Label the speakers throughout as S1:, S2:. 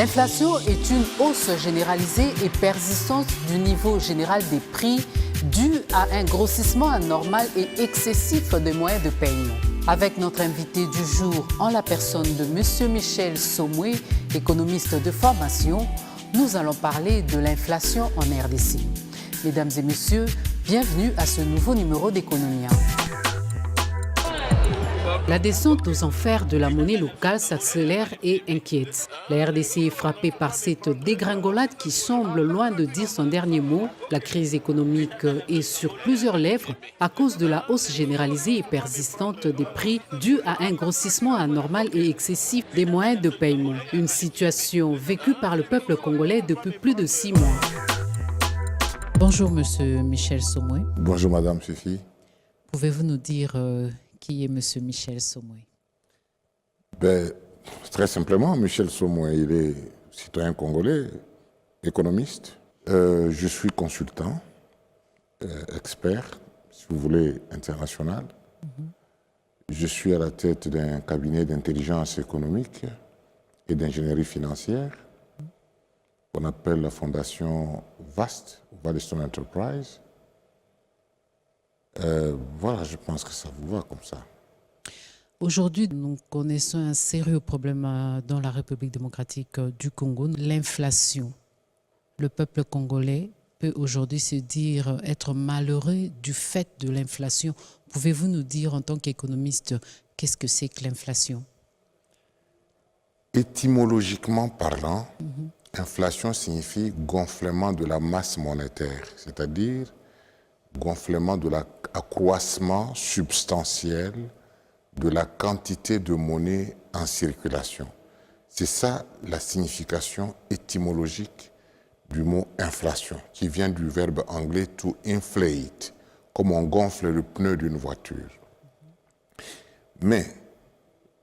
S1: L'inflation est une hausse généralisée et persistante du niveau général des prix due à un grossissement anormal et excessif des moyens de paiement. Avec notre invité du jour en la personne de M. Michel Somoué, économiste de formation, nous allons parler de l'inflation en RDC. Mesdames et messieurs, bienvenue à ce nouveau numéro d'Economia. La descente aux enfers de la monnaie locale s'accélère et inquiète. La RDC est frappée par cette dégringolade qui semble loin de dire son dernier mot. La crise économique est sur plusieurs lèvres à cause de la hausse généralisée et persistante des prix due à un grossissement anormal et excessif des moyens de paiement. Une situation vécue par le peuple congolais depuis plus de 6 mois. Bonjour Monsieur Michel Somoué.
S2: Bonjour Madame Sophie.
S1: Pouvez-vous nous dire qui est M. Michel Somoué?
S2: Très simplement, Michel Somoué, il est citoyen congolais, économiste. Je suis consultant, expert, si vous voulez, international. Je suis à la tête d'un cabinet d'intelligence économique et d'ingénierie financière qu'on appelle la fondation VAST, Valestone Enterprise. Voilà, je pense que ça vous va comme ça.
S1: Aujourd'hui, nous connaissons un sérieux problème dans la République démocratique du Congo, l'inflation. Le peuple congolais peut aujourd'hui se dire être malheureux du fait de l'inflation. Pouvez-vous nous dire en tant qu'économiste, qu'est-ce que c'est que l'inflation?
S2: Étymologiquement parlant, inflation signifie gonflement de la masse monétaire, c'est-à-dire gonflement de l'accroissement substantiel de la quantité de monnaie en circulation. C'est ça la signification étymologique du mot inflation, qui vient du verbe anglais to inflate, comme on gonfle le pneu d'une voiture. Mais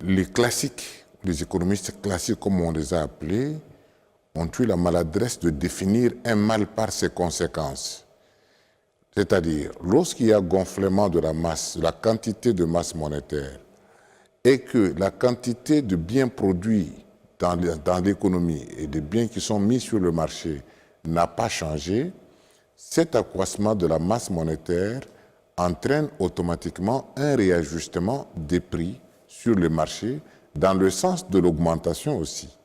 S2: les classiques, les économistes classiques comme on les a appelés, ont eu la maladresse de définir un mal par ses conséquences. C'est-à-dire, lorsqu'il y a gonflement de la masse, de la quantité de masse monétaire, et que la quantité de biens produits dans l'économie et des biens qui sont mis sur le marché n'a pas changé, cet accroissement de la masse monétaire entraîne automatiquement un réajustement des prix sur le marché dans le sens de l'augmentation aussi.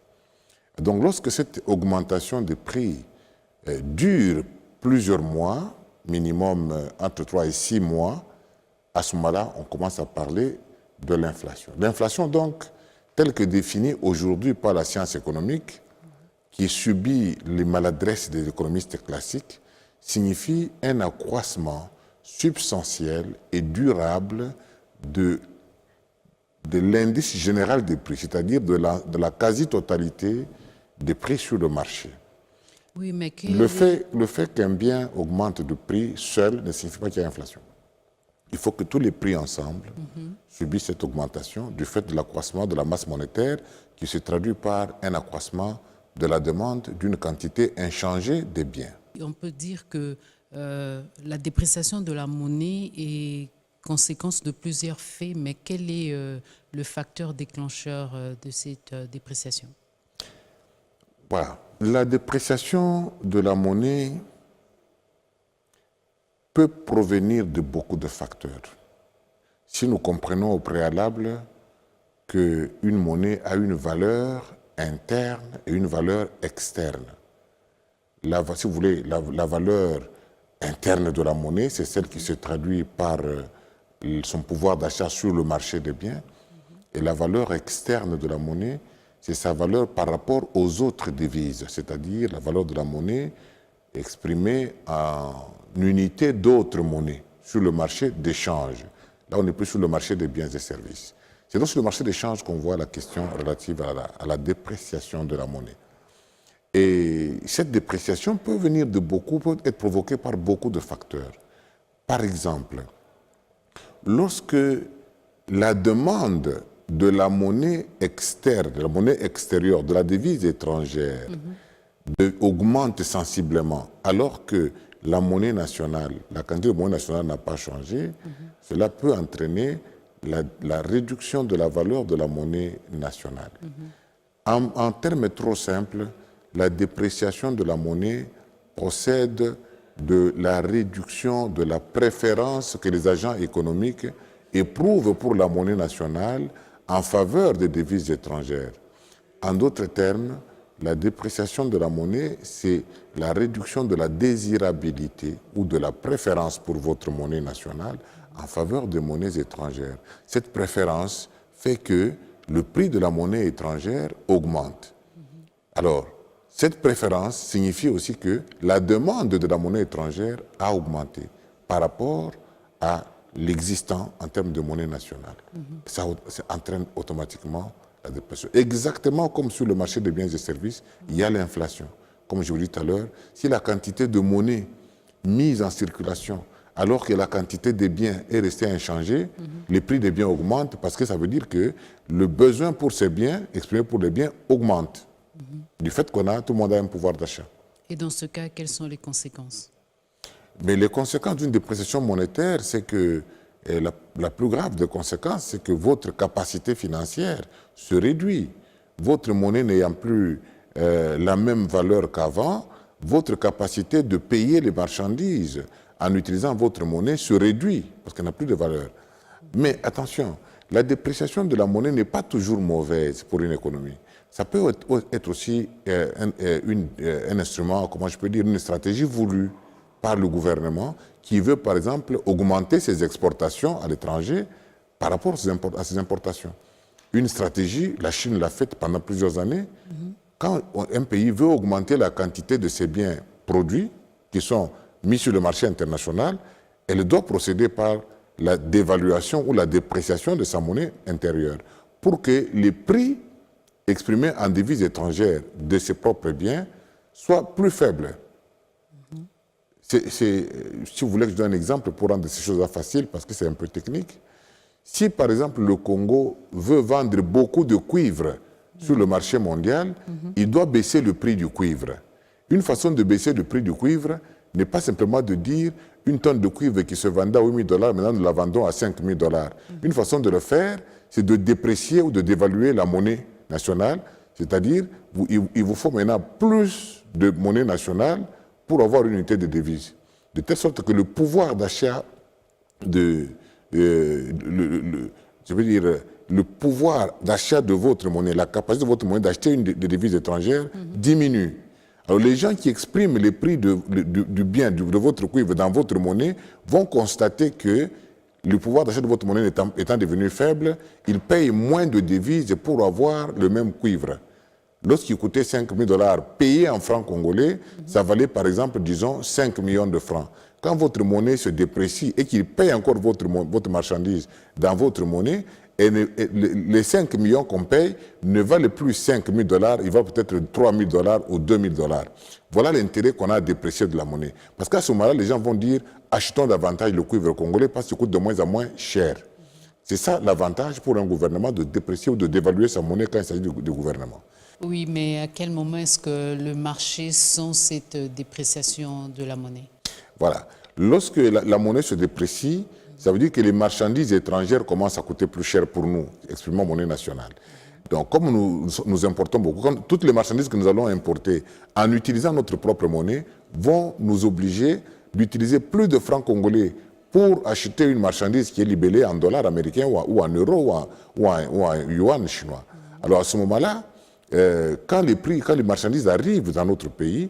S2: Donc, lorsque cette augmentation des prix dure plusieurs mois, minimum entre 3 et 6 mois, à ce moment-là, on commence à parler de l'inflation. L'inflation, donc, telle que définie aujourd'hui par la science économique, qui subit les maladresses des économistes classiques, signifie un accroissement substantiel et durable de l'indice général des prix, c'est-à-dire de la quasi-totalité des prix sur le marché.
S1: Oui, mais
S2: Le fait qu'un bien augmente de prix seul ne signifie pas qu'il y a inflation. Il faut que tous les prix ensemble subissent cette augmentation du fait de l'accroissement de la masse monétaire qui se traduit par un accroissement de la demande d'une quantité inchangée des biens.
S1: On peut dire que la dépréciation de la monnaie est conséquence de plusieurs faits, mais quel est le facteur déclencheur de cette dépréciation?
S2: Voilà. La dépréciation de la monnaie peut provenir de beaucoup de facteurs. Si nous comprenons au préalable qu'une monnaie a une valeur interne et une valeur externe. Si vous voulez, la valeur interne de la monnaie, c'est celle qui se traduit par son pouvoir d'achat sur le marché des biens. Et la valeur externe de la monnaie, c'est sa valeur par rapport aux autres devises, c'est-à-dire la valeur de la monnaie exprimée en unité d'autres monnaies sur le marché d'échange. Là, on n'est plus sur le marché des biens et services. C'est donc sur le marché d'échange qu'on voit la question relative à la dépréciation de la monnaie. Et cette dépréciation peut être provoquée par beaucoup de facteurs. Par exemple, lorsque la demande de la monnaie externe, de la monnaie extérieure, de la devise étrangère, augmente sensiblement, alors que la monnaie nationale, la quantité de monnaie nationale n'a pas changé, cela peut entraîner la réduction de la valeur de la monnaie nationale. En termes trop simples, la dépréciation de la monnaie procède de la réduction de la préférence que les agents économiques éprouvent pour la monnaie nationale en faveur des devises étrangères. En d'autres termes, la dépréciation de la monnaie, c'est la réduction de la désirabilité ou de la préférence pour votre monnaie nationale en faveur des monnaies étrangères. Cette préférence fait que le prix de la monnaie étrangère augmente. Alors, cette préférence signifie aussi que la demande de la monnaie étrangère a augmenté par rapport à l'existant en termes de monnaie nationale. Ça entraîne automatiquement la dépréciation. Exactement comme sur le marché des biens et services, il y a l'inflation. Comme je vous l'ai dit tout à l'heure, si la quantité de monnaie mise en circulation alors que la quantité des biens est restée inchangée, les prix des biens augmentent parce que ça veut dire que le besoin pour ces biens, exprimé pour les biens, augmente. Du fait qu'on a, tout le monde a un pouvoir d'achat.
S1: Et dans ce cas, quelles sont les conséquences?
S2: Mais les conséquences d'une dépréciation monétaire, c'est que la plus grave des conséquences, c'est que votre capacité financière se réduit. Votre monnaie n'ayant plus la même valeur qu'avant, votre capacité de payer les marchandises en utilisant votre monnaie se réduit parce qu'elle n'a plus de valeur. Mais attention, la dépréciation de la monnaie n'est pas toujours mauvaise pour une économie. Ça peut être aussi un instrument, comment je peux dire, une stratégie voulue par le gouvernement qui veut, par exemple, augmenter ses exportations à l'étranger par rapport à ses importations. Une stratégie, la Chine l'a faite pendant plusieurs années. Quand un pays veut augmenter la quantité de ses biens produits qui sont mis sur le marché international, elle doit procéder par la dévaluation ou la dépréciation de sa monnaie intérieure pour que les prix exprimés en devises étrangères de ses propres biens soient plus faibles. Si vous voulez que je donne un exemple pour rendre ces choses faciles, parce que c'est un peu technique, si par exemple le Congo veut vendre beaucoup de cuivre sur le marché mondial, il doit baisser le prix du cuivre. Une façon de baisser le prix du cuivre n'est pas simplement de dire une tonne de cuivre qui se vendait à $8 000, maintenant nous la vendons à $5 000. Une façon de le faire, c'est de déprécier ou de dévaluer la monnaie nationale, c'est-à-dire il vous faut maintenant plus de monnaie nationale pour avoir une unité de devise. De telle sorte que le pouvoir d'achat le pouvoir d'achat de votre monnaie, la capacité de votre monnaie d'acheter des devises étrangères diminue. Alors les gens qui expriment les prix du bien, de votre cuivre dans votre monnaie vont constater que le pouvoir d'achat de votre monnaie étant devenu faible, ils payent moins de devises pour avoir le même cuivre. Lorsqu'il coûtait $5 000 payé en francs congolais, ça valait par exemple, disons, 5 millions de francs. Quand votre monnaie se déprécie et qu'il paye encore votre marchandise dans votre monnaie, les 5 millions qu'on paye ne valent plus 5 000 $, il va peut-être 3 000 $ ou 2 000 $. Voilà l'intérêt qu'on a à déprécier de la monnaie. Parce qu'à ce moment-là, les gens vont dire achetons davantage le cuivre congolais parce qu'il coûte de moins en moins cher. C'est ça l'avantage pour un gouvernement de déprécier ou de dévaluer sa monnaie quand il s'agit du gouvernement.
S1: Oui, mais à quel moment est-ce que le marché sent cette dépréciation de la monnaie? Voilà.
S2: Lorsque la monnaie se déprécie, ça veut dire que les marchandises étrangères commencent à coûter plus cher pour nous, exprimons monnaie nationale. Donc, comme nous importons beaucoup, toutes les marchandises que nous allons importer en utilisant notre propre monnaie vont nous obliger d'utiliser plus de francs congolais pour acheter une marchandise qui est libellée en dollars américains ou en euros ou en yuan chinois. Alors, à ce moment-là, quand les marchandises arrivent dans notre pays,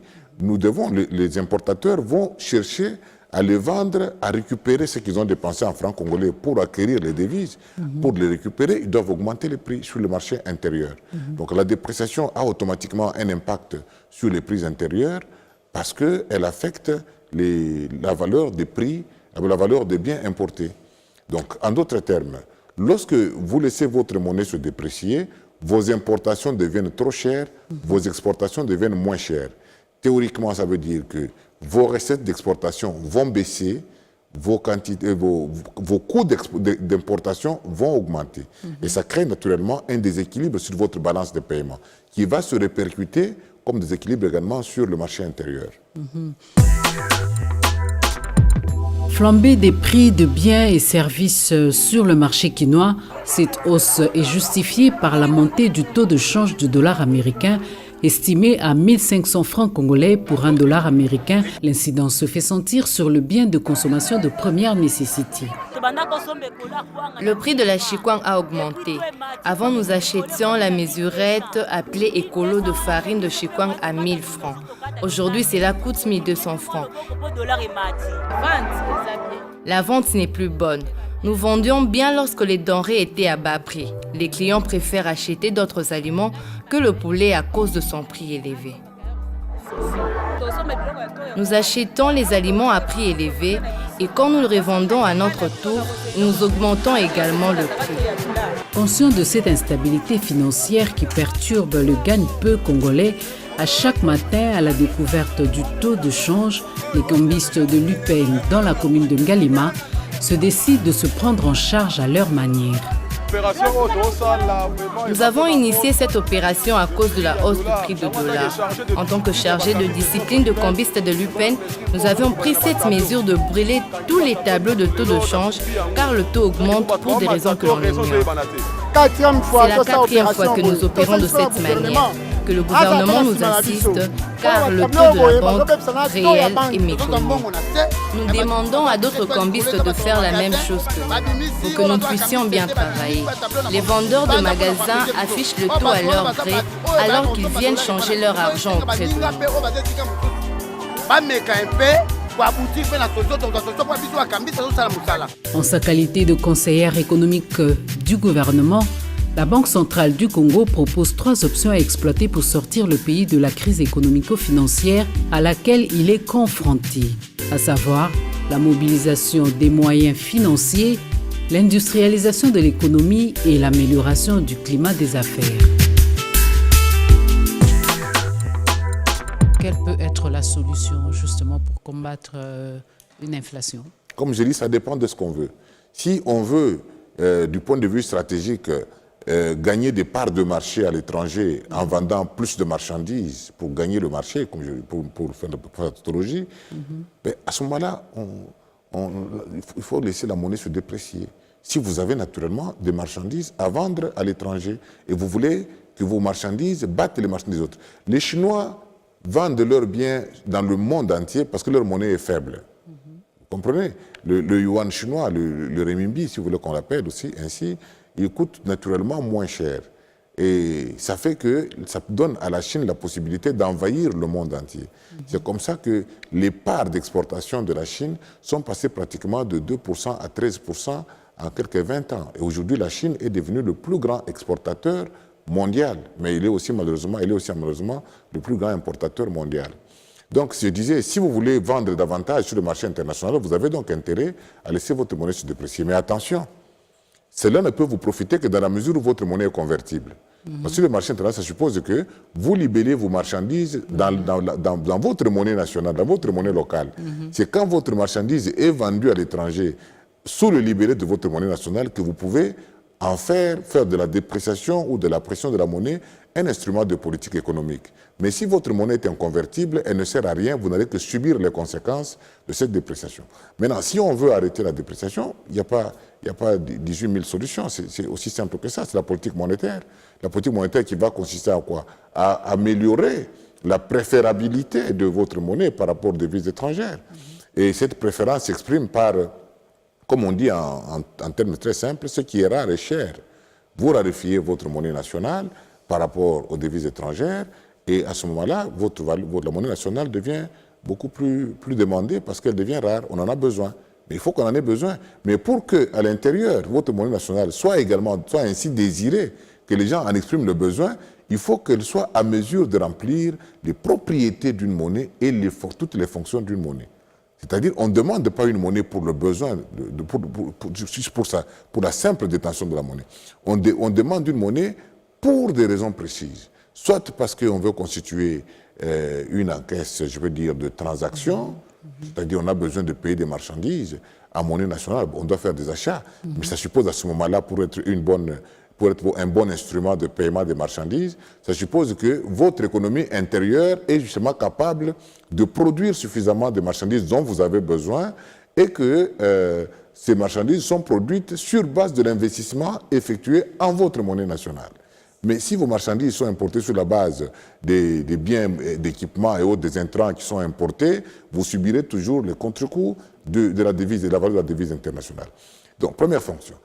S2: les importateurs vont chercher à les vendre, à récupérer ce qu'ils ont dépensé en francs congolais pour acquérir les devises. Pour les récupérer, ils doivent augmenter les prix sur le marché intérieur. Donc la dépréciation a automatiquement un impact sur les prix intérieurs parce qu'elle affecte la valeur des prix, la valeur des biens importés. Donc en d'autres termes, lorsque vous laissez votre monnaie se déprécier, vos importations deviennent trop chères, vos exportations deviennent moins chères. Théoriquement, ça veut dire que vos recettes d'exportation vont baisser, vos coûts d'importation vont augmenter. Et ça crée naturellement un déséquilibre sur votre balance de paiement qui va se répercuter comme déséquilibre également sur le marché intérieur.
S1: flambée des prix de biens et services sur le marché quinois, cette hausse est justifiée par la montée du taux de change du dollar américain estimé à 1500 francs congolais pour un dollar américain. L'incidence se fait sentir sur le bien de consommation de première nécessité.
S3: Le prix de la chikwang a augmenté. Avant, nous achetions la mesurette appelée écolo de farine de chikwang à 1000 francs. Aujourd'hui, cela coûte 1200 francs. La vente n'est plus bonne. Nous vendions bien lorsque les denrées étaient à bas prix. Les clients préfèrent acheter d'autres aliments que le poulet à cause de son prix élevé. Nous achetons les aliments à prix élevé et quand nous le revendons à notre tour, nous augmentons également le prix.
S1: Conscient de cette instabilité financière qui perturbe le gagne-peu congolais, à chaque matin, à la découverte du taux de change, les cambistes de l'UPN dans la commune de Ngalima se décident de se prendre en charge à leur manière.
S3: Nous avons initié cette opération à cause de la hausse du prix du dollar. En tant que chargé de discipline de cambiste de l'UPN, nous avions pris cette mesure de brûler tous les tableaux de taux de change car le taux augmente pour des raisons que l'on ignore. C'est la quatrième fois que nous opérons de cette manière, que le gouvernement nous assiste car le taux de la banque réel est méconnu. Nous demandons à d'autres cambistes de faire la même chose que nous, pour que nous puissions bien travailler. Les vendeurs de magasins affichent le taux à leur gré alors qu'ils viennent changer leur argent auprès de nous.
S1: En sa qualité de conseillère économique du gouvernement, la Banque centrale du Congo propose 3 options à exploiter pour sortir le pays de la crise économico-financière à laquelle il est confronté, à savoir la mobilisation des moyens financiers, l'industrialisation de l'économie et l'amélioration du climat des affaires. Quelle peut être la solution justement pour combattre une inflation?
S2: Comme je dis, ça dépend de ce qu'on veut. Si on veut, du point de vue stratégique, gagner des parts de marché à l'étranger en vendant plus de marchandises pour gagner le marché, comme pour faire la tautologie, ben à ce moment-là, il faut laisser la monnaie se déprécier. Si vous avez naturellement des marchandises à vendre à l'étranger et vous voulez que vos marchandises battent les marchandises des autres. Les Chinois vendent leurs biens dans le monde entier parce que leur monnaie est faible. Vous comprenez? Le yuan chinois, le renminbi, si vous voulez qu'on l'appelle aussi ainsi, il coûte naturellement moins cher. Et ça fait que ça donne à la Chine la possibilité d'envahir le monde entier. C'est comme ça que les parts d'exportation de la Chine sont passées pratiquement de 2% à 13% en quelques 20 ans. Et aujourd'hui, la Chine est devenue le plus grand exportateur mondial. Mais il est aussi malheureusement le plus grand importateur mondial. Donc, je disais, si vous voulez vendre davantage sur le marché international, vous avez donc intérêt à laisser votre monnaie se déprécier. Mais attention, cela ne peut vous profiter que dans la mesure où votre monnaie est convertible. Parce que le marché international, ça suppose que vous libellez vos marchandises dans votre monnaie nationale, dans votre monnaie locale. C'est quand votre marchandise est vendue à l'étranger sous le libellé de votre monnaie nationale que vous pouvez en faire de la dépréciation ou de la pression de la monnaie un instrument de politique économique. Mais si votre monnaie est inconvertible, elle ne sert à rien, vous n'allez que subir les conséquences de cette dépréciation. Maintenant, si on veut arrêter la dépréciation, il n'y a pas 18 000 solutions, c'est aussi simple que ça, c'est la politique monétaire. La politique monétaire qui va consister à quoi? À améliorer la préférabilité de votre monnaie par rapport aux devises étrangères. Et cette préférence s'exprime par, comme on dit en termes très simples, ce qui est rare est cher. Vous raréfiez votre monnaie nationale par rapport aux devises étrangères et à ce moment-là, la monnaie nationale devient beaucoup plus demandée parce qu'elle devient rare, on en a besoin. Mais il faut qu'on en ait besoin. Mais pour qu'à l'intérieur, votre monnaie nationale soit ainsi désirée, que les gens en expriment le besoin, il faut qu'elle soit à mesure de remplir les propriétés d'une monnaie et toutes les fonctions d'une monnaie. C'est-à-dire, on ne demande pas une monnaie pour le besoin, pour la simple détention de la monnaie. On demande une monnaie pour des raisons précises. Soit parce qu'on veut constituer une encaisse, je veux dire, de transaction, c'est-à-dire on a besoin de payer des marchandises en monnaie nationale, on doit faire des achats, mais ça suppose à ce moment-là, pour être un bon instrument de paiement des marchandises, ça suppose que votre économie intérieure est justement capable de produire suffisamment de marchandises dont vous avez besoin et que ces marchandises sont produites sur base de l'investissement effectué en votre monnaie nationale. Mais si vos marchandises sont importées sur la base des biens, d'équipements et autres, des intrants qui sont importés, vous subirez toujours les contre-coups de la devise, de la valeur de la devise internationale. Donc, première fonction.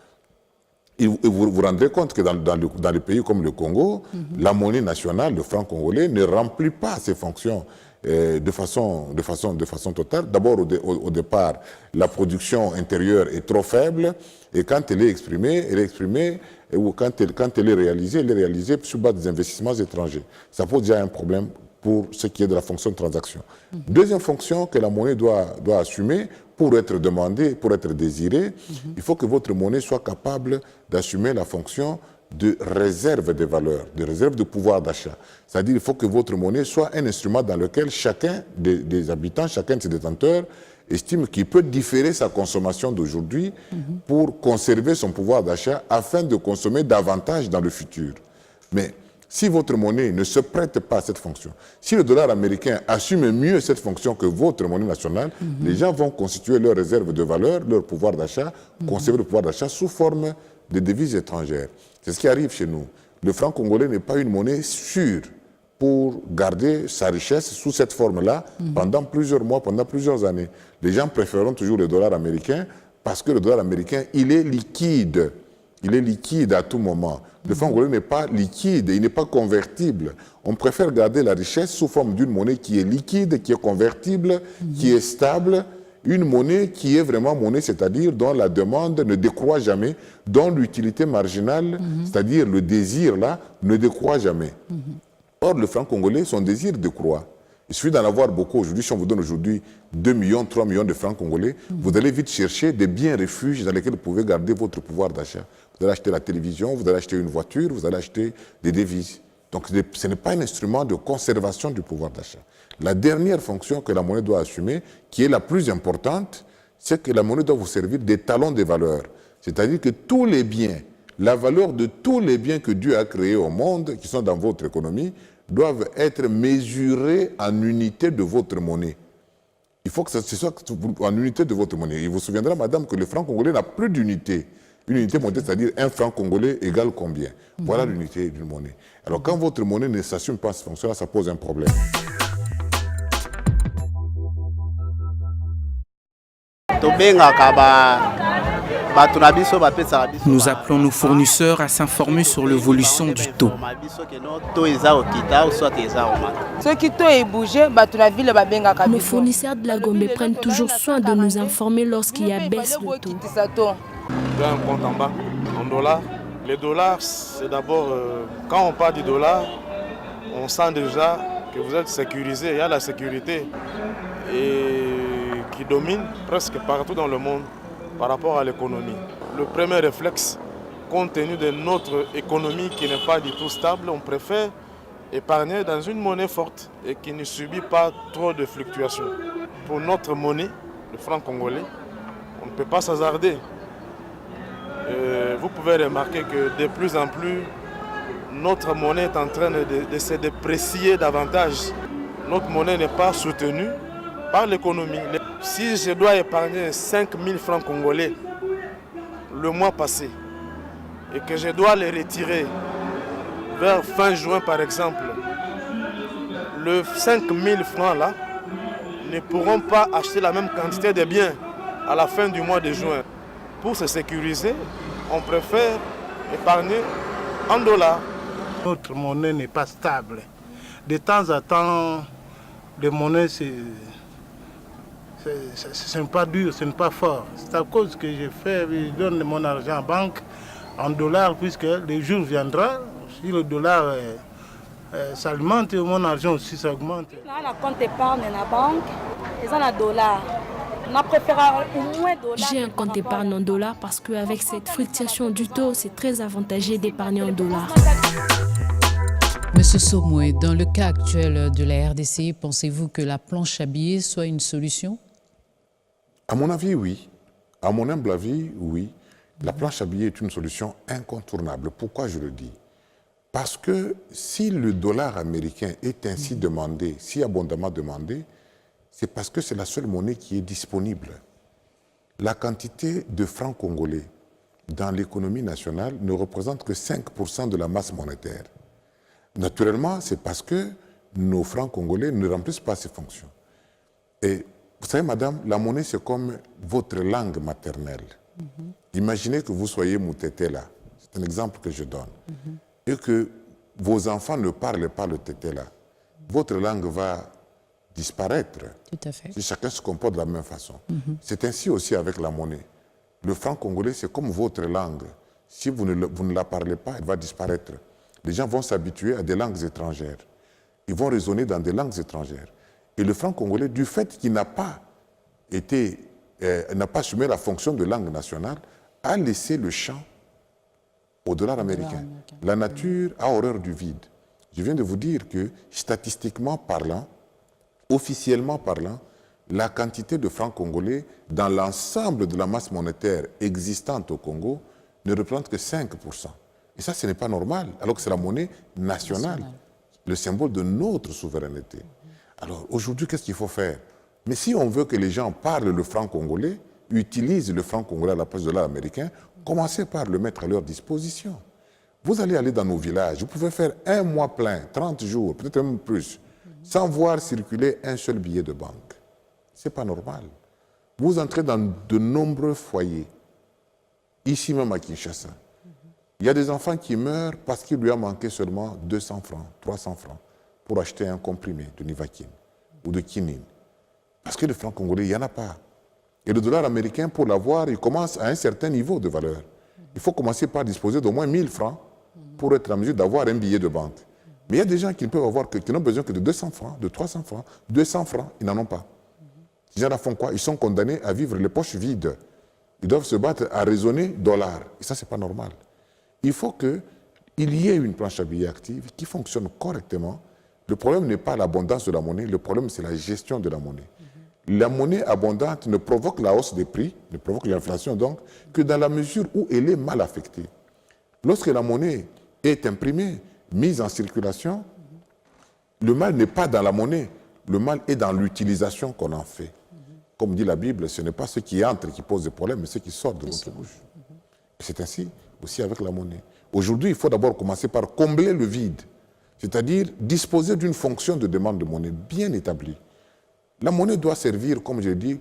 S2: Et vous vous rendrez compte que dans les pays comme le Congo, la monnaie nationale, le franc congolais, ne remplit pas ces fonctions de façon totale. D'abord, au départ, la production intérieure est trop faible et quand elle est exprimée, ou quand elle est réalisée sur base des investissements étrangers. Ça pose déjà un problème pour ce qui est de la fonction de transaction. Deuxième fonction que la monnaie doit assumer pour être demandée, pour être désirée, il faut que votre monnaie soit capable d'assumer la fonction de réserve des valeurs, de réserve de pouvoir d'achat. C'est-à-dire qu'il faut que votre monnaie soit un instrument dans lequel chacun des habitants, chacun de ses détenteurs, estime qu'il peut différer sa consommation d'aujourd'hui pour conserver son pouvoir d'achat afin de consommer davantage dans le futur. Mais si votre monnaie ne se prête pas à cette fonction, si le dollar américain assume mieux cette fonction que votre monnaie nationale, les gens vont constituer leur réserve de valeur, leur pouvoir d'achat, conserver le pouvoir d'achat sous forme de devises étrangères. C'est ce qui arrive chez nous. Le franc congolais n'est pas une monnaie sûre pour garder sa richesse sous cette forme-là pendant plusieurs mois, pendant plusieurs années. Les gens préféreront toujours le dollar américain parce que le dollar américain, il est liquide. Il est liquide à tout moment. Le franc congolais n'est pas liquide, il n'est pas convertible. On préfère garder la richesse sous forme d'une monnaie qui est liquide, qui est convertible, qui est stable, une monnaie qui est vraiment monnaie, c'est-à-dire dont la demande ne décroît jamais, dont l'utilité marginale, c'est-à-dire le désir là, ne décroît jamais. Or, le franc congolais, son désir décroît. Il suffit d'en avoir beaucoup. Aujourd'hui, si on vous donne aujourd'hui 2 millions, 3 millions de francs congolais, vous allez vite chercher des biens refuges dans lesquels vous pouvez garder votre pouvoir d'achat. Vous allez acheter la télévision, vous allez acheter une voiture, vous allez acheter des devises. Donc, ce n'est pas un instrument de conservation du pouvoir d'achat. La dernière fonction que la monnaie doit assumer, qui est la plus importante, c'est que la monnaie doit vous servir des talons de valeur. C'est-à-dire que tous les biens, la valeur de tous les biens que Dieu a créés au monde, qui sont dans votre économie, doivent être mesurés en unité de votre monnaie. Il faut que ce soit en unité de votre monnaie. Il vous souviendra, madame, que le franc congolais n'a plus d'unité. Une unité monétaire, c'est-à-dire un franc congolais égale combien? Voilà l'unité d'une monnaie. Alors quand votre monnaie ne s'assume pas cette fonction-là, ça pose un problème.
S4: Nous appelons nos fournisseurs à s'informer sur l'évolution du taux.
S5: Nos fournisseurs de la Gombe prennent toujours soin de nous informer lorsqu'il y a baisse de taux.
S6: J'ai un compte en bas, en dollars. Les dollars, c'est d'abord, quand on parle du dollar, on sent déjà que vous êtes sécurisé. Il y a la sécurité qui domine presque partout dans le monde par rapport à l'économie. Le premier réflexe, compte tenu de notre économie qui n'est pas du tout stable, on préfère épargner dans une monnaie forte et qui ne subit pas trop de fluctuations. Pour notre monnaie, le franc congolais, on ne peut pas s'hasarder. Vous pouvez remarquer que de plus en plus, notre monnaie est en train de se déprécier davantage. Notre monnaie n'est pas soutenue par l'économie. Si je dois épargner 5 000 francs congolais le mois passé et que je dois les retirer vers fin juin par exemple, les 5 000 francs là ne pourront pas acheter la même quantité de biens à la fin du mois de juin. Pour se sécuriser, on préfère épargner en dollars.
S7: Notre monnaie n'est pas stable. De temps en temps, les monnaies, ce n'est pas dur, ce n'est pas fort. C'est à cause que je donne mon argent en banque en dollars, puisque le jour viendra, si le dollar s'alimente, mon argent aussi s'augmente.
S8: On a compte épargne dans la banque, et ça, en dollars.
S5: J'ai un compte épargne en dollars parce qu'avec cette fluctuation du taux, c'est très avantageux d'épargner en dollars.
S1: Monsieur Somoué, dans le cas actuel de la RDC, pensez-vous que la planche à billets soit une solution?
S2: À mon avis, oui. À mon humble avis, oui. La planche à billets est une solution incontournable. Pourquoi je le dis? Parce que si le dollar américain est ainsi demandé, si abondamment demandé, c'est parce que c'est la seule monnaie qui est disponible. la quantité de francs congolais dans l'économie nationale ne représente que 5% de la masse monétaire. Naturellement, c'est parce que nos francs congolais ne remplissent pas ces fonctions. Et vous savez, madame, la monnaie, c'est comme votre langue maternelle. Imaginez que vous soyez Moutetela, c'est un exemple que je donne, et que vos enfants ne parlent pas le Tetela. Votre langue va disparaître.
S5: Tout à fait.
S2: Si chacun se comporte de la même façon. C'est ainsi aussi avec la monnaie. Le franc congolais, c'est comme votre langue. Si vous ne la parlez pas, elle va disparaître. Les gens vont s'habituer à des langues étrangères. Ils vont raisonner dans des langues étrangères. Et le franc congolais, du fait qu'il n'a pas assumé la fonction de langue nationale, a laissé le champ au dollar américain. La nature a horreur du vide. Je viens de vous dire que, statistiquement parlant, officiellement parlant, la quantité de francs congolais dans l'ensemble de la masse monétaire existante au Congo ne représente que 5%. Et ça, ce n'est pas normal, alors que c'est la monnaie nationale, le symbole de notre souveraineté. Alors, aujourd'hui, qu'est-ce qu'il faut faire? Mais si on veut que les gens parlent le franc congolais, utilisent le franc congolais à la place de dollar américain, commencez par le mettre à leur disposition. Vous allez aller dans nos villages, vous pouvez faire un mois plein, 30 jours, peut-être même plus, sans voir circuler un seul billet de banque. Ce n'est pas normal. Vous entrez dans de nombreux foyers, ici même à Kinshasa. Il y a des enfants qui meurent parce qu'il lui a manqué seulement 200 francs, 300 francs pour acheter un comprimé de Nivaquine ou de quinine. Parce que le franc congolais, il n'y en a pas. Et le dollar américain, pour l'avoir, il commence à un certain niveau de valeur. Il faut commencer par disposer d'au moins 1000 francs pour être en mesure d'avoir un billet de banque. Mais il y a des gens qui ne peuvent avoir qui n'ont besoin que de 200 francs, de 300 francs, 200 francs, ils n'en ont pas. Ces gens-là font quoi? Ils sont condamnés à vivre les poches vides. Ils doivent se battre à raisonner dollars. Et ça, ce n'est pas normal. Il faut qu'il y ait une planche à billets active qui fonctionne correctement. Le problème n'est pas l'abondance de la monnaie, le problème c'est la gestion de la monnaie. La monnaie abondante ne provoque la hausse des prix, ne provoque l'inflation donc, que dans la mesure où elle est mal affectée. Lorsque la monnaie est imprimée, mise en circulation, le mal n'est pas dans la monnaie, le mal est dans l'utilisation qu'on en fait. Comme dit la Bible, ce n'est pas ceux qui entrent qui posent des problèmes, mais ceux qui sortent de votre bouche. C'est ainsi aussi avec la monnaie. Aujourd'hui, il faut d'abord commencer par combler le vide, c'est-à-dire disposer d'une fonction de demande de monnaie bien établie. La monnaie doit servir, comme je l'ai dit,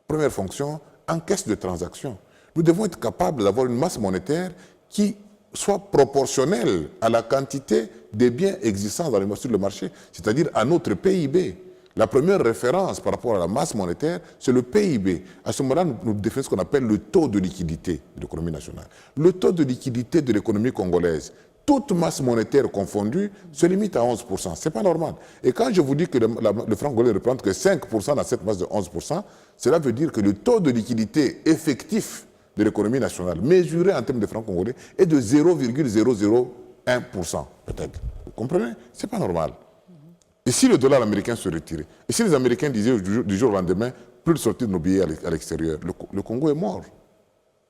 S2: première fonction, en caisse de transaction. Nous devons être capables d'avoir une masse monétaire qui soit proportionnelle à la quantité des biens existants sur le marché, c'est-à-dire à notre PIB. La première référence par rapport à la masse monétaire, c'est le PIB. À ce moment-là, nous définissons ce qu'on appelle le taux de liquidité de l'économie nationale. Le taux de liquidité de l'économie congolaise, toute masse monétaire confondue, se limite à 11%. Ce n'est pas normal. Et quand je vous dis que le franc congolais ne représente que 5% dans cette masse de 11%, cela veut dire que le taux de liquidité effectif de l'économie nationale, mesuré en termes de francs congolais, est de 0,001%, peut-être. Vous comprenez? Ce n'est pas normal. Et si le dollar américain se retirait, et si les Américains disaient du jour au lendemain, plus de sortir de nos billets à l'extérieur, le Congo est mort.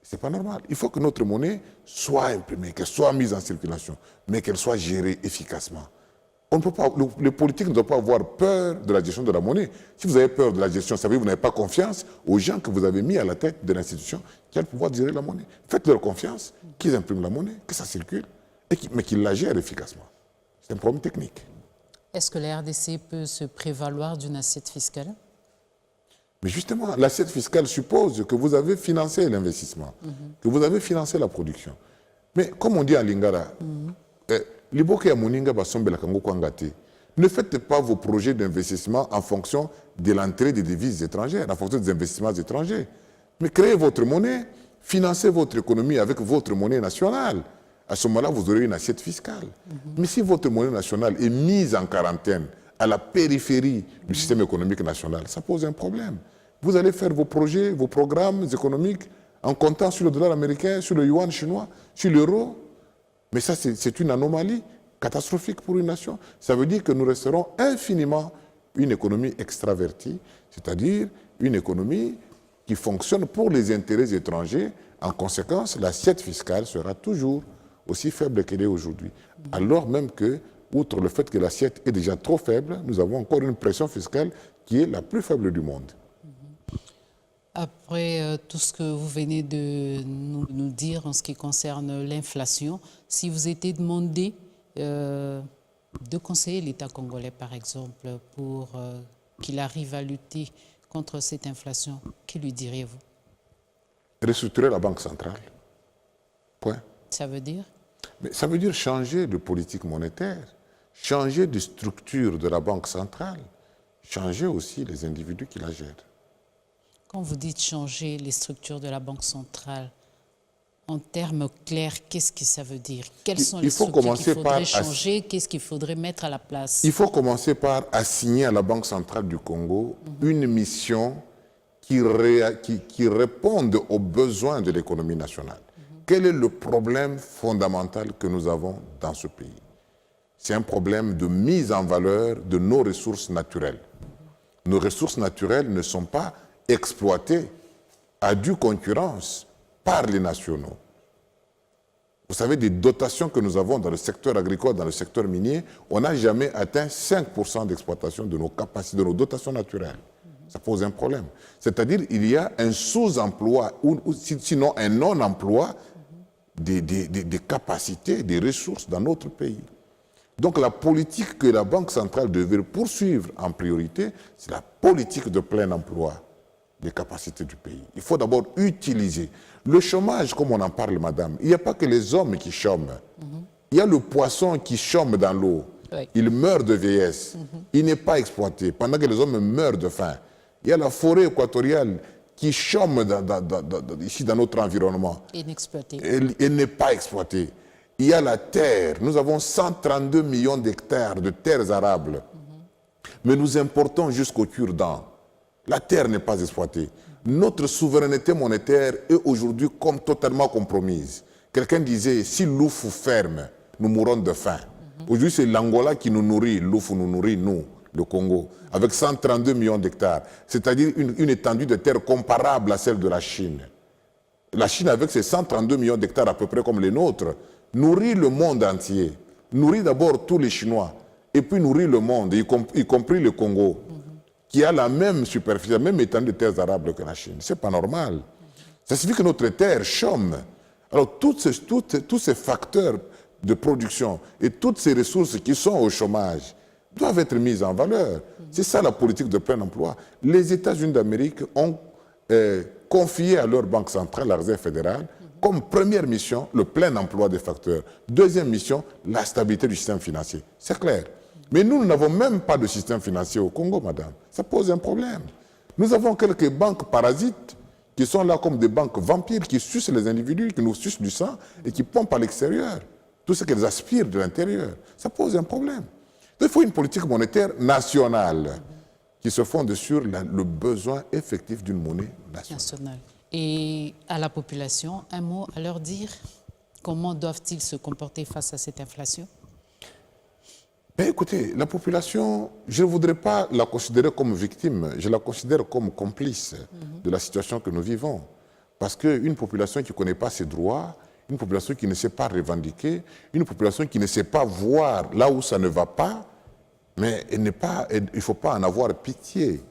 S2: Ce n'est pas normal. Il faut que notre monnaie soit imprimée, qu'elle soit mise en circulation, mais qu'elle soit gérée efficacement. On ne peut pas, le politique ne doit pas avoir peur de la gestion de la monnaie. Si vous avez peur de la gestion, ça veut dire que vous n'avez pas confiance aux gens que vous avez mis à la tête de l'institution qui a le pouvoir de gérer la monnaie. Faites-leur confiance, qu'ils impriment la monnaie, que ça circule, mais qu'ils la gèrent efficacement. C'est un problème technique.
S1: Est-ce que la RDC peut se prévaloir d'une assiette fiscale?
S2: Mais justement, l'assiette fiscale suppose que vous avez financé l'investissement, que vous avez financé la production. Mais comme on dit en Lingara, ne faites pas vos projets d'investissement en fonction de l'entrée des devises étrangères, en fonction des investissements étrangers. Mais créez votre monnaie, financez votre économie avec votre monnaie nationale. À ce moment-là, vous aurez une assiette fiscale. Mais si votre monnaie nationale est mise en quarantaine à la périphérie du système économique national, ça pose un problème. Vous allez faire vos projets, vos programmes économiques en comptant sur le dollar américain, sur le yuan chinois, sur l'euro. Mais ça, c'est une anomalie catastrophique pour une nation. Ça veut dire que nous resterons infiniment une économie extravertie, c'est-à-dire une économie qui fonctionne pour les intérêts étrangers. En conséquence, l'assiette fiscale sera toujours aussi faible qu'elle est aujourd'hui. Alors même que, outre le fait que l'assiette est déjà trop faible, nous avons encore une pression fiscale qui est la plus faible du monde.
S1: Après tout ce que vous venez de nous dire en ce qui concerne l'inflation, si vous étiez demandé de conseiller l'État congolais, par exemple, pour qu'il arrive à lutter contre cette inflation, que lui diriez-vous?
S2: Restructurer la Banque centrale. Point.
S1: Ça veut dire?
S2: Mais ça veut dire changer de politique monétaire, changer de structure de la Banque centrale, changer aussi les individus qui la gèrent.
S1: Quand vous dites changer les structures de la Banque centrale, en termes clairs, qu'est-ce que ça veut dire? Quelles sont les structures qu'il faudrait changer? Qu'est-ce qu'il faudrait mettre à la place?
S2: Il faut commencer par assigner à la Banque centrale du Congo une mission qui réponde aux besoins de l'économie nationale. Quel est le problème fondamental que nous avons dans ce pays? C'est un problème de mise en valeur de nos ressources naturelles. Nos ressources naturelles ne sont pas exploitées à due concurrence par les nationaux. Vous savez, des dotations que nous avons dans le secteur agricole, dans le secteur minier, on n'a jamais atteint 5% d'exploitation de nos capacités, de nos dotations naturelles. Ça pose un problème. C'est-à-dire qu'il y a un sous-emploi, ou sinon un non-emploi des capacités, des ressources dans notre pays. Donc la politique que la Banque centrale devait poursuivre en priorité, c'est la politique de plein emploi des capacités du pays. Il faut d'abord utiliser. Le chômage, comme on en parle, madame, il n'y a pas que les hommes qui chôment. Il y a le poisson qui chôme dans l'eau. Oui. Il meurt de vieillesse. Il n'est pas exploité, pendant que les hommes meurent de faim. Il y a la forêt équatoriale qui chôme ici dans notre environnement.
S1: Inexploitée.
S2: Elle n'est pas exploitée. Il y a la terre. Nous avons 132 millions d'hectares de terres arables. Mais nous importons jusqu'au cure-dent. La terre n'est pas exploitée. Notre souveraineté monétaire est aujourd'hui comme totalement compromise. Quelqu'un disait, si l'Oufou ferme, nous mourrons de faim. Aujourd'hui, c'est l'Angola qui nous nourrit, l'Oufou nous nourrit, nous, le Congo, avec 132 millions d'hectares. C'est-à-dire une étendue de terre comparable à celle de la Chine. La Chine, avec ses 132 millions d'hectares à peu près comme les nôtres, nourrit le monde entier. Nourrit d'abord tous les Chinois, et puis nourrit le monde, y compris le Congo, qui a la même superficie, la même étendue de terres arables que la Chine. Ce n'est pas normal. Ça signifie que notre terre chôme. Alors tous ces facteurs de production et toutes ces ressources qui sont au chômage doivent être mises en valeur. C'est ça la politique de plein emploi. Les États-Unis d'Amérique ont confié à leur banque centrale, la Réserve fédérale, comme première mission, le plein emploi des facteurs. Deuxième mission, la stabilité du système financier. C'est clair. Mais nous n'avons même pas de système financier au Congo, madame. Ça pose un problème. Nous avons quelques banques parasites qui sont là comme des banques vampires qui sucent les individus, qui nous sucent du sang et qui pompent à l'extérieur tout ce qu'elles aspirent de l'intérieur. Ça pose un problème. Donc, il faut une politique monétaire nationale qui se fonde sur le besoin effectif d'une monnaie nationale.
S1: Et à la population, un mot à leur dire? Comment doivent-ils se comporter face à cette inflation?
S2: Ben écoutez, la population, je ne voudrais pas la considérer comme victime, je la considère comme complice de la situation que nous vivons. Parce qu'une population qui ne connaît pas ses droits, une population qui ne sait pas revendiquer, une population qui ne sait pas voir là où ça ne va pas, mais il ne faut pas en avoir pitié.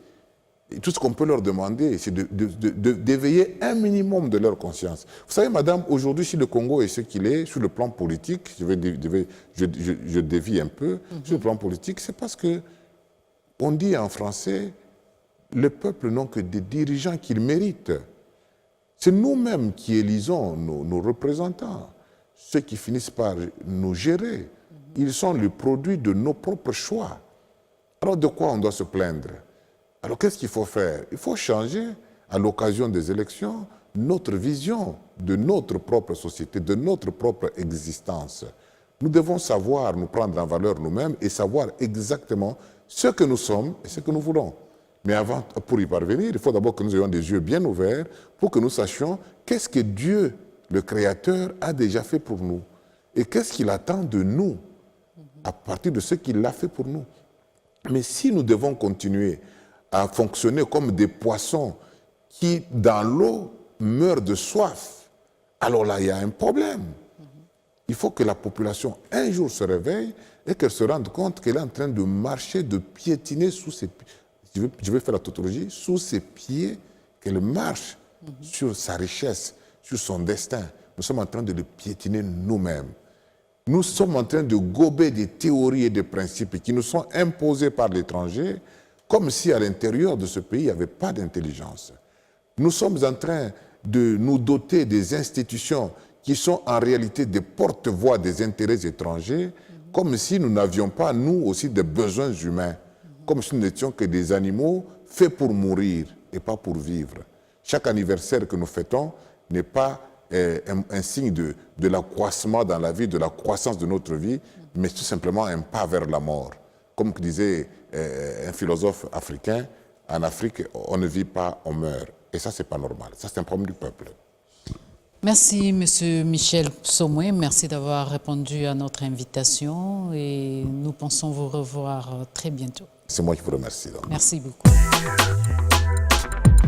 S2: Et tout ce qu'on peut leur demander, c'est d'éveiller un minimum de leur conscience. Vous savez, madame, aujourd'hui, si le Congo est ce qu'il est, sur le plan politique, je dévie un peu, sur le plan politique, c'est parce que on dit en français, le peuple n'a que des dirigeants qu'il mérite. C'est nous-mêmes qui élisons nos représentants, ceux qui finissent par nous gérer. Ils sont le produit de nos propres choix. Alors de quoi on doit se plaindre? Alors qu'est-ce qu'il faut faire? Il faut changer, à l'occasion des élections, notre vision de notre propre société, de notre propre existence. Nous devons savoir nous prendre en valeur nous-mêmes et savoir exactement ce que nous sommes et ce que nous voulons. Mais avant, pour y parvenir, il faut d'abord que nous ayons des yeux bien ouverts pour que nous sachions qu'est-ce que Dieu, le Créateur, a déjà fait pour nous et qu'est-ce qu'il attend de nous à partir de ce qu'il a fait pour nous. Mais si nous devons continuer à fonctionner comme des poissons qui, dans l'eau, meurent de soif, alors là, il y a un problème. Il faut que la population, un jour, se réveille et qu'elle se rende compte qu'elle est en train de marcher, de piétiner sous ses pieds. Je vais faire la tautologie, sous ses pieds qu'elle marche sur sa richesse, sur son destin. Nous sommes en train de le piétiner nous-mêmes. Nous sommes en train de gober des théories et des principes qui nous sont imposés par l'étranger, comme si à l'intérieur de ce pays, il n'y avait pas d'intelligence. Nous sommes en train de nous doter des institutions qui sont en réalité des porte-voix des intérêts étrangers, comme si nous n'avions pas, nous aussi, des besoins humains, comme si nous n'étions que des animaux faits pour mourir et pas pour vivre. Chaque anniversaire que nous fêtons n'est pas un signe de l'accroissement dans la vie, de la croissance de notre vie, mais tout simplement un pas vers la mort. Comme disait un philosophe africain, en Afrique, on ne vit pas, on meurt. Et ça, ce n'est pas normal. Ça, c'est un problème du peuple.
S1: Merci, M. Michel Somoué. Merci d'avoir répondu à notre invitation et nous pensons vous revoir très bientôt.
S2: C'est moi qui vous remercie. Donc.
S1: Merci beaucoup.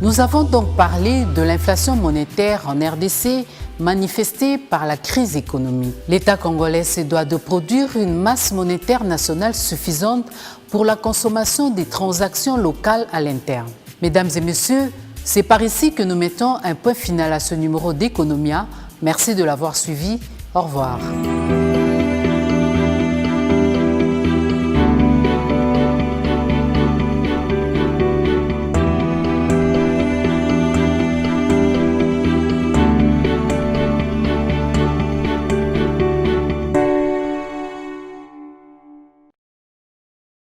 S1: Nous avons donc parlé de l'inflation monétaire en RDC manifestée par la crise économique. L'État congolais se doit de produire une masse monétaire nationale suffisante pour la consommation des transactions locales à l'interne. Mesdames et messieurs, c'est par ici que nous mettons un point final à ce numéro d'Economia. Merci de l'avoir suivi. Au revoir.